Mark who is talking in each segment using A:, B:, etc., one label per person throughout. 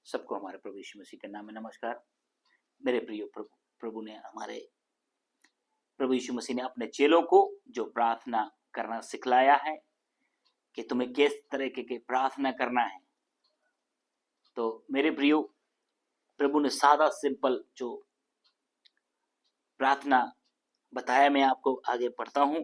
A: सबको हमारे प्रभु यीशु मसीह के नाम में नमस्कार। मेरे प्रिय प्रभु ने हमारे प्रभु यीशु मसीह ने अपने चेलों को जो प्रार्थना करना सिखलाया है कि तुम्हें किस तरीके की प्रार्थना करना है। तो मेरे प्रियो, प्रभु ने सादा सिंपल जो प्रार्थना बताया, मैं आपको आगे पढ़ता हूं।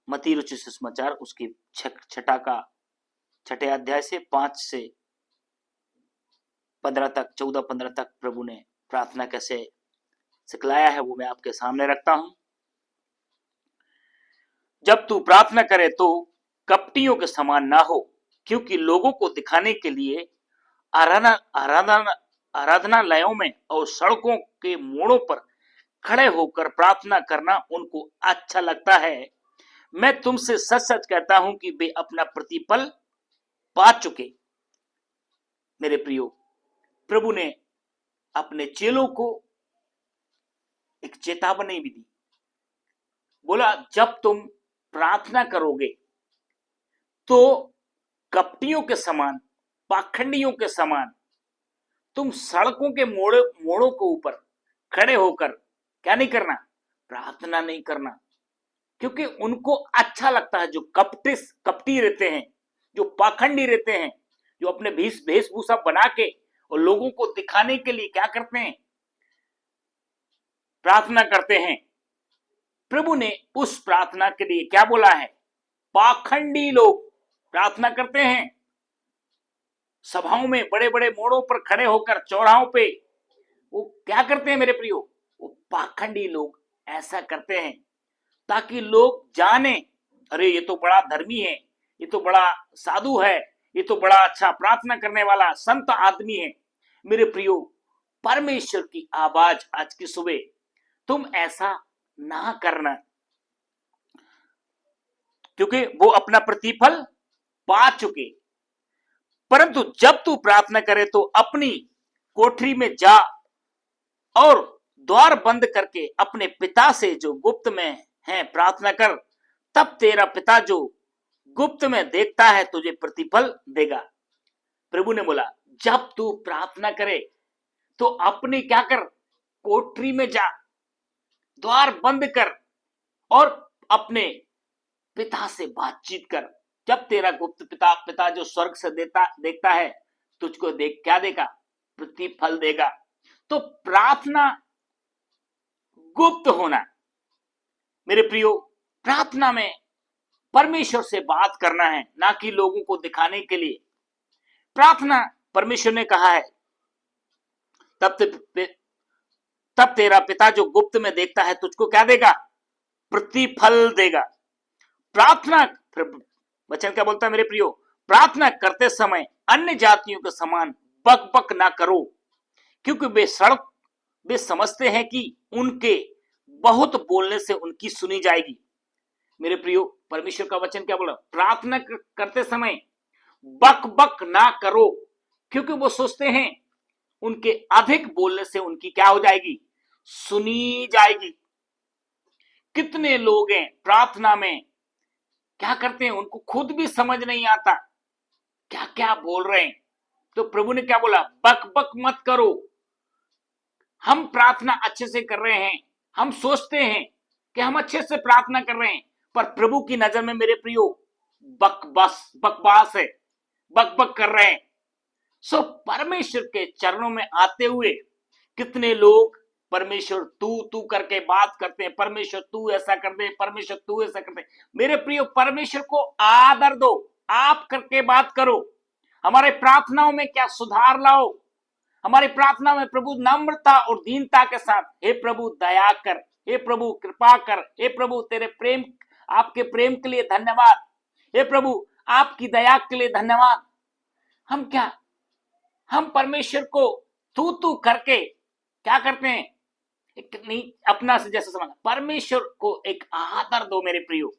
A: मत्ती रचित सुसमाचार उसकी छठे अध्याय से 5 से 15 तक 14-15 तक प्रभु ने प्रार्थना कैसे सिखलाया है वो मैं आपके सामने रखता हूं। जब तू प्रार्थना करे तो कपटियों के समान ना हो, क्योंकि लोगों को दिखाने के लिए आराधनालयों में और सड़कों के मोड़ों पर खड़े होकर प्रार्थना करना उनको अच्छा लगता है। मैं तुमसे सच सच कहता हूं कि वे अपना प्रतिफल पा चुके। मेरे प्रियो, प्रभु ने अपने चेलों को एक चेतावनी भी दी। बोला, जब तुम प्रार्थना करोगे तो कपटियों के समान, पाखंडियों के समान तुम सड़कों के मोड़ों के ऊपर खड़े होकर क्या नहीं करना, प्रार्थना नहीं करना। क्योंकि उनको अच्छा लगता है, जो कपटी रहते हैं, जो पाखंडी रहते हैं, जो अपने वेशभूषा बना के और लोगों को दिखाने के लिए क्या करते हैं, प्रार्थना करते हैं। प्रभु ने उस प्रार्थना के लिए क्या बोला है? पाखंडी लोग प्रार्थना करते हैं सभाओं में, बड़े बड़े मोड़ों पर खड़े होकर, चौराहों पे वो क्या करते हैं मेरे प्रियो? वो पाखंडी लोग ऐसा करते हैं ताकि लोग जाने, अरे ये तो बड़ा धर्मी है, ये तो बड़ा साधु है, ये तो बड़ा अच्छा प्रार्थना करने वाला संत आदमी है। मेरे प्रियो, परमेश्वर की आवाज आज की सुबह, तुम ऐसा ना करना, क्योंकि वो अपना प्रतिफल पा चुके। परंतु जब तू प्रार्थना करे तो अपनी कोठरी में जा और द्वार बंद करके अपने पिता से जो गुप्त में है प्रार्थना कर, तब तेरा पिता जो गुप्त में देखता है तुझे प्रतिफल देगा। प्रभु ने बोला, जब तू प्रार्थना करे तो अपने क्या कर, कोठरी में जा, द्वार बंद कर और अपने पिता से बातचीत कर। जब तेरा गुप्त पिता जो स्वर्ग से देखता है तुझको क्या देगा? प्रतिफल देगा। तो प्रार्थना गुप्त होना, मेरे प्रियो, प्रार्थना में परमेश्वर से बात करना है, ना कि लोगों को दिखाने के लिए। प्रार्थना, परमेश्वर ने कहा है, तब तेरा पिता जो गुप्त में देखता है तुझको क्या देगा? प्रतिफल देगा। प्रार्थना, वचन क्या बोलता है मेरे प्रियो? प्रार्थना करते समय अन्य जातियों के समान बक बक ना करो, क्योंकि वे समझते हैं कि उनके बहुत बोलने से उनकी सुनी जाएगी। मेरे प्रियो, परमेश्वर का वचन क्या बोला? प्रार्थना करते समय बक बक ना करो, क्योंकि वो सोचते हैं उनके अधिक बोलने से उनकी क्या हो जाएगी? सुनी जाएगी। कितने लोग हैं प्रार्थना में क्या करते हैं, उनको खुद भी समझ नहीं आता क्या क्या बोल रहे हैं। तो प्रभु ने क्या बोला? बक बक मत करो। हम प्रार्थना अच्छे से कर रहे हैं, हम सोचते हैं कि हम अच्छे से प्रार्थना कर रहे हैं, पर प्रभु की नजर में मेरे प्रियो बकवास है, बक बक कर रहे हैं। सो परमेश्वर के चरणों में आते हुए कितने लोग परमेश्वर तू करके बात करते हैं, परमेश्वर तू ऐसा कर दे, परमेश्वर तू ऐसा कर दे। मेरे प्रियो, परमेश्वर को आदर दो, आप करके बात करो। हमारे प्रार्थनाओं में क्या सुधार लाओ। हमारी प्रार्थना में प्रभु नम्रता और दीनता के साथ, हे प्रभु दया कर, हे प्रभु कृपा कर, हे प्रभु तेरे प्रेम, आपके प्रेम के लिए धन्यवाद, हे प्रभु आपकी दया के लिए धन्यवाद। हम परमेश्वर को तू करके क्या करते हैं? नहीं अपना से जैसा समझ। परमेश्वर को एक आदर दो मेरे प्रियो।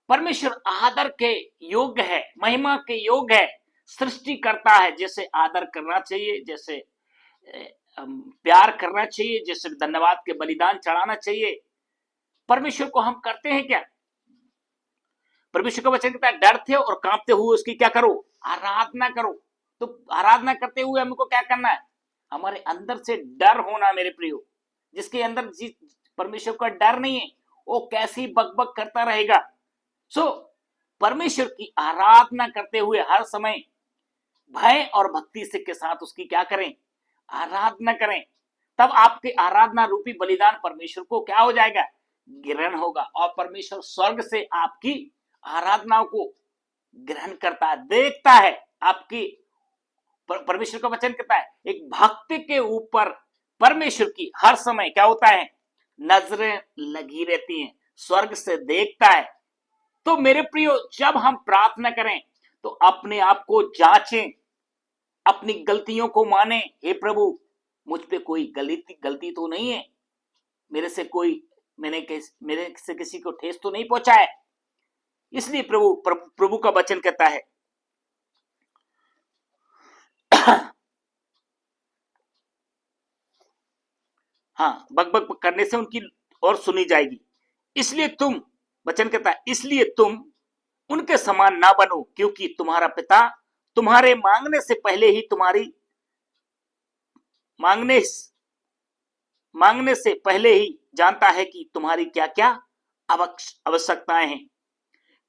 A: परमेश्वर आदर के योग्य है, महिमा के योग्य है, सृष्टि करता है। जैसे आदर करना चाहिए, जैसे प्यार करना चाहिए, जैसे धन्यवाद के बलिदान चढ़ाना चाहिए, परमेश्वर को हम करते हैं क्या? परमेश्वर का वचन कहता है, डरते और कांपते हुए उसकी क्या करो? आराधना करो। तो आराधना करते हुए हमको क्या करना है? हमारे अंदर से डर होना मेरे प्रियो। जिसके अंदर परमेश्वर का डर नहीं है वो कैसी बकबक करता रहेगा। सो परमेश्वर की आराधना करते हुए हर समय भय और भक्ति से के साथ उसकी क्या करें? आराधना करें। तब आपके आराधना रूपी बलिदान परमेश्वर को क्या हो जाएगा? ग्रहण होगा और परमेश्वर स्वर्ग से आपकी आराधनाओं को ग्रहण करता है, देखता है। आपकी परमेश्वर का वचन कहता है एक भक्त के ऊपर परमेश्वर की हर समय क्या होता है? नजरें लगी रहती हैं, स्वर्ग से देखता है। तो मेरे प्रियो, जब हम प्रार्थना करें तो अपने आप को जांचें, अपनी गलतियों को माने। हे प्रभु, मुझ पे कोई गलती तो नहीं है, मेरे से किसी को ठेस तो नहीं पहुंचा है। इसलिए प्रभु का वचन कहता है हाँ, बकबक करने से उनकी और सुनी जाएगी। इसलिए तुम, वचन कहता है, इसलिए तुम उनके समान ना बनो, क्योंकि तुम्हारा पिता तुम्हारे मांगने से पहले ही मांगने से पहले ही जानता है कि तुम्हारी क्या क्या आवश्यकताएं हैं।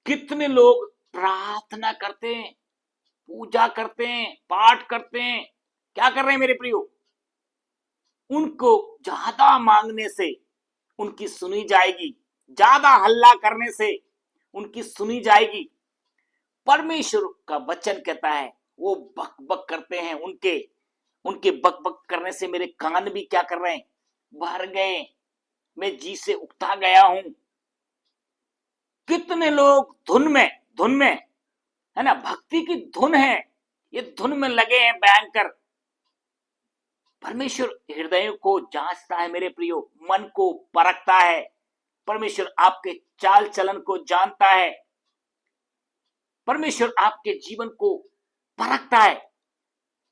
A: कितने लोग प्रार्थना करते हैं, पूजा करते हैं, पाठ करते हैं, क्या कर रहे हैं मेरे प्रियो? उनको ज्यादा मांगने से उनकी सुनी जाएगी, ज्यादा हल्ला करने से उनकी सुनी जाएगी। परमेश्वर का वचन कहता है वो बक बक करते हैं, उनके बक बक करने से मेरे कान भी क्या कर रहे हैं? भर गए, मैं जी से उकता गया हूं। कितने लोग धुन में है ना, भक्ति की धुन है, ये धुन में लगे हैं भयंकर। परमेश्वर हृदय को जांचता है मेरे प्रियो, मन को परखता है। परमेश्वर आपके चाल चलन को जानता है। परमेश्वर आपके जीवन को परखता है।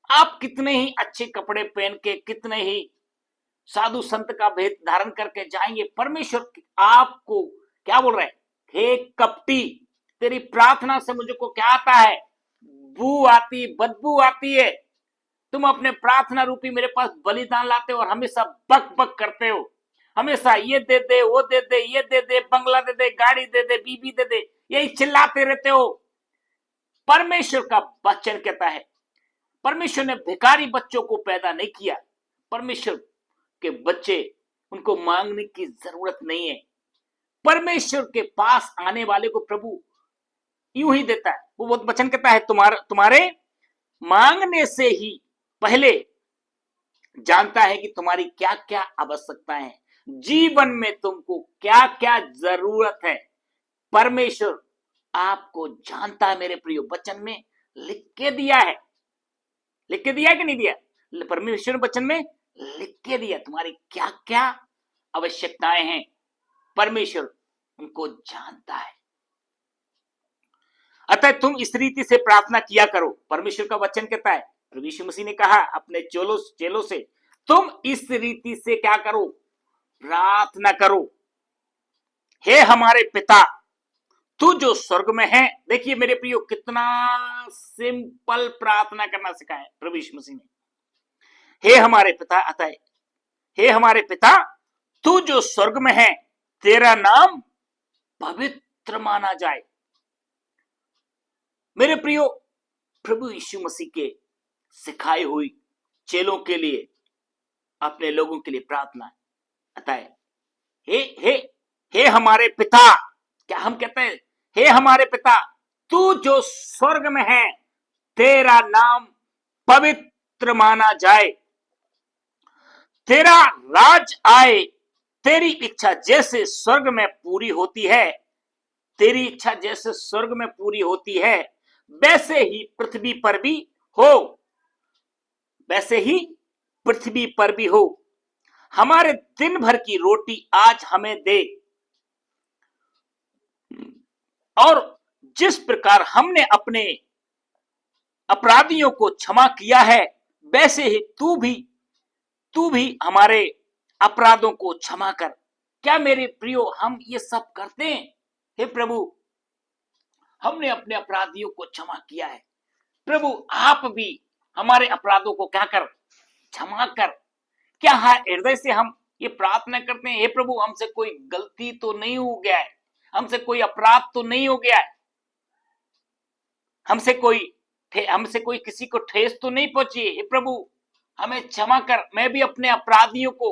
A: आप कितने ही अच्छे कपड़े पहन के, कितने ही साधु संत का भेद धारण करके जाएंगे, परमेश्वर आपको क्या बोल रहे हैं? हे कपटी, तेरी प्रार्थना से मुझे को क्या आता है? बदबू आती है। तुम अपने प्रार्थना रूपी मेरे पास बलिदान लाते हो और हमेशा बक बक करते हो। हमेशा ये दे दे, वो दे दे, ये दे दे, बंगला दे दे, गाड़ी दे दे, बीबी दे दे, यही चिल्लाते रहते हो। परमेश्वर का वचन कहता है परमेश्वर ने भिखारी बच्चों को पैदा नहीं किया। परमेश्वर के बच्चे, उनको मांगने की जरूरत नहीं है। परमेश्वर के पास आने वाले को प्रभु यूं ही देता है। वो वचन कहता है तुम्हारे मांगने से ही पहले जानता है कि तुम्हारी क्या क्या आवश्यकताएं हैं, जीवन में तुमको क्या क्या जरूरत है। परमेश्वर आपको जानता है मेरे प्रियो, वचन में लिख के दिया है। लिख के दिया कि नहीं दिया? परमेश्वर वचन में लिख के दिया तुम्हारी क्या क्या आवश्यकताएं हैं। परमेश्वर उनको जानता है। अतः तुम इस रीति से प्रार्थना किया करो। परमेश्वर का वचन कहता है, प्रभु यीशु मसीह ने कहा अपने चेलों से, तुम इस रीति से क्या करो? प्रार्थना करो। हे हमारे पिता तू जो स्वर्ग में है। देखिए मेरे प्रियो, कितना सिंपल प्रार्थना करना सिखाया प्रभु यीशु मसीह ने। हे हमारे पिता, अतः हे हमारे पिता तू जो स्वर्ग में है, तेरा नाम पवित्र माना जाए। मेरे प्रियो, प्रभु यीशु मसीह के सिखाई हुई चेलों के लिए, अपने लोगों के लिए प्रार्थना। अतः हे हमारे पिता, क्या हम कहते हैं? हे हमारे पिता तू जो स्वर्ग में है, तेरा नाम पवित्र माना जाए, तेरा राज आए, तेरी इच्छा जैसे स्वर्ग में पूरी होती है, तेरी इच्छा जैसे स्वर्ग में पूरी होती है, वैसे ही पृथ्वी पर भी हो, वैसे ही पृथ्वी पर भी हो। हमारे दिन भर की रोटी आज हमें दे, और जिस प्रकार हमने अपने अपराधियों को क्षमा किया है, वैसे ही तू भी हमारे अपराधों को क्षमा कर। क्या मेरे प्रियो, हम ये सब करते हैं? हे प्रभु, हमने अपने अपराधियों को क्षमा किया है। प्रभु आप भी हमारे अपराधों को क्या कर, क्षमा कर। क्या हृदय से हम ये प्रार्थना करते हैं, हे प्रभु हमसे कोई गलती तो नहीं हो गया है, हमसे कोई अपराध तो नहीं हो गया है, हमसे कोई किसी को ठेस तो नहीं पहुंची, हे प्रभु हमें क्षमा कर। मैं भी अपने अपराधियों को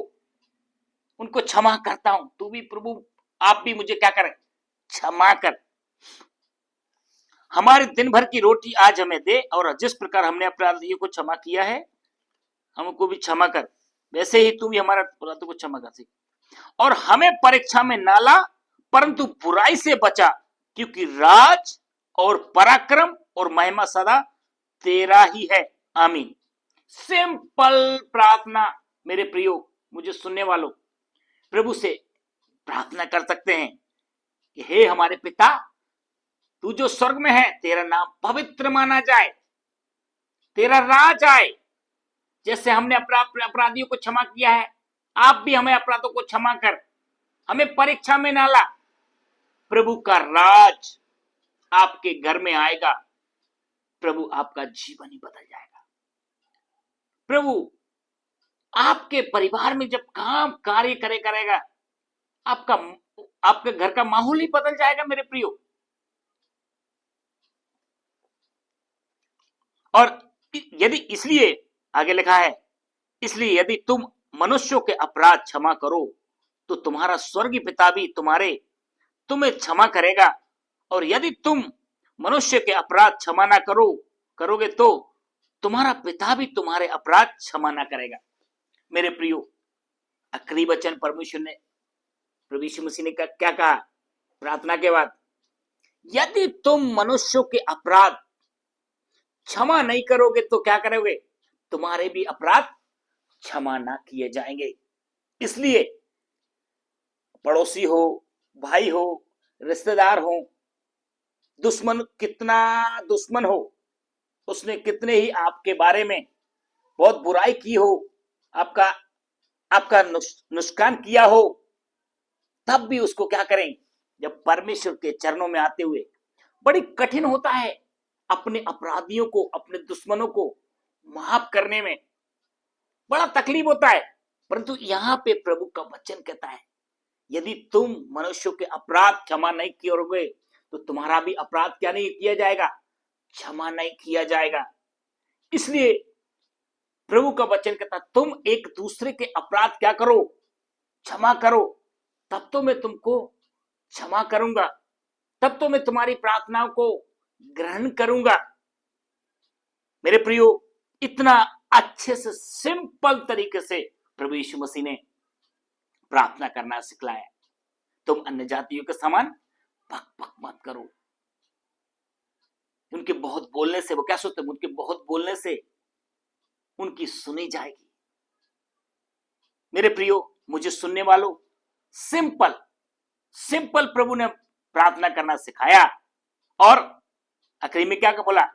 A: उनको क्षमा करता हूं, तू भी प्रभु आप भी मुझे क्या करें, क्षमा कर। हमारे दिन भर की रोटी आज हमें दे, और जिस प्रकार हमने अपराधियों को क्षमा किया है हमको भी क्षमा कर, वैसे ही तू भी हमारे अपराधों को क्षमा कर। और हमें परीक्षा में ना ला, परंतु बुराई से बचा, क्योंकि राज और पराक्रम और महिमा सदा तेरा ही है, आमीन। सिंपल प्रार्थना मेरे प्रियो, मुझे सुनने वालों, प्रभु से प्रार्थना कर सकते हैं कि हे हमारे पिता, तू जो स्वर्ग में है, तेरा नाम पवित्र माना जाए, तेरा राज आए। जैसे हमने अपराधियों को क्षमा किया है, आप भी हमें अपराधों को क्षमा कर, हमें परीक्षा में ना ला। प्रभु का राज आपके घर में आएगा, प्रभु आपका जीवन ही बदल जाएगा। प्रभु आपके परिवार में जब काम कार्य करेगा, आपके घर का माहौल ही बदल जाएगा मेरे प्रियो। और यदि इसलिए आगे लिखा है, इसलिए यदि तुम मनुष्यों के अपराध क्षमा करो तो तुम्हारा स्वर्गीय पिता भी तुम्हें क्षमा करेगा, और यदि तुम मनुष्य के अपराध क्षमा ना करोगे तो तुम्हारा पिता भी तुम्हारे अपराध क्षमा ना करेगा। मेरे प्रियो, आखिरी वचन परमेश्वर ने, प्रभु यीशु मसीह ने क्या कहा प्रार्थना के बाद, यदि तुम मनुष्यों के अपराध क्षमा नहीं करोगे तो क्या करोगे, तुम्हारे भी अपराध क्षमा ना किए जाएंगे। इसलिए पड़ोसी हो, भाई हो, रिश्तेदार हो, कितना दुश्मन हो, उसने कितने ही आपके बारे में बहुत बुराई की हो, आपका नुकसान किया हो, तब भी उसको क्या करें, जब परमेश्वर के चरणों में आते हुए बड़ी कठिन होता है अपने अपराधियों को, अपने दुश्मनों को माफ करने में बड़ा तकलीफ होता है, परंतु यहाँ पे प्रभु का वचन कहता है, यदि तुम मनुष्यों के अपराध क्षमा नहीं करोगे तो तुम्हारा भी अपराध क्या नहीं किया जाएगा, क्षमा नहीं किया जाएगा। इसलिए प्रभु का वचन कहता, तुम एक दूसरे के अपराध क्या करो, क्षमा करो, तब तो मैं तुमको क्षमा करूंगा, तब तो मैं तुम्हारी प्रार्थनाओं को ग्रहण करूंगा। मेरे प्रियो, इतना अच्छे से सिंपल तरीके से प्रभु यीशु मसीह ने प्रार्थना करना सिखलाया। तुम अन्य जातियों के समान भक भक मत करो। उनके बहुत बोलने से वो क्या सोचते, उनके बहुत बोलने से उनकी सुनी जाएगी। मेरे प्रियो, मुझे सुनने वालों, सिंपल प्रभु ने प्रार्थना करना सिखाया, और आखिरी में क्या बोला,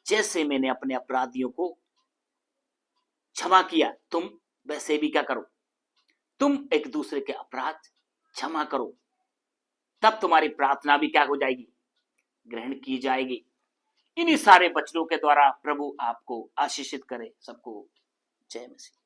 A: जैसे मैंने अपने अपराधियों को क्षमा किया, तुम वैसे भी क्या करो, तुम एक दूसरे के अपराध क्षमा करो, तब तुम्हारी प्रार्थना भी क्या हो जाएगी, ग्रहण की जाएगी। इन्हीं सारे वचनों के द्वारा प्रभु आपको आशीषित करे। सबको जय मसीह।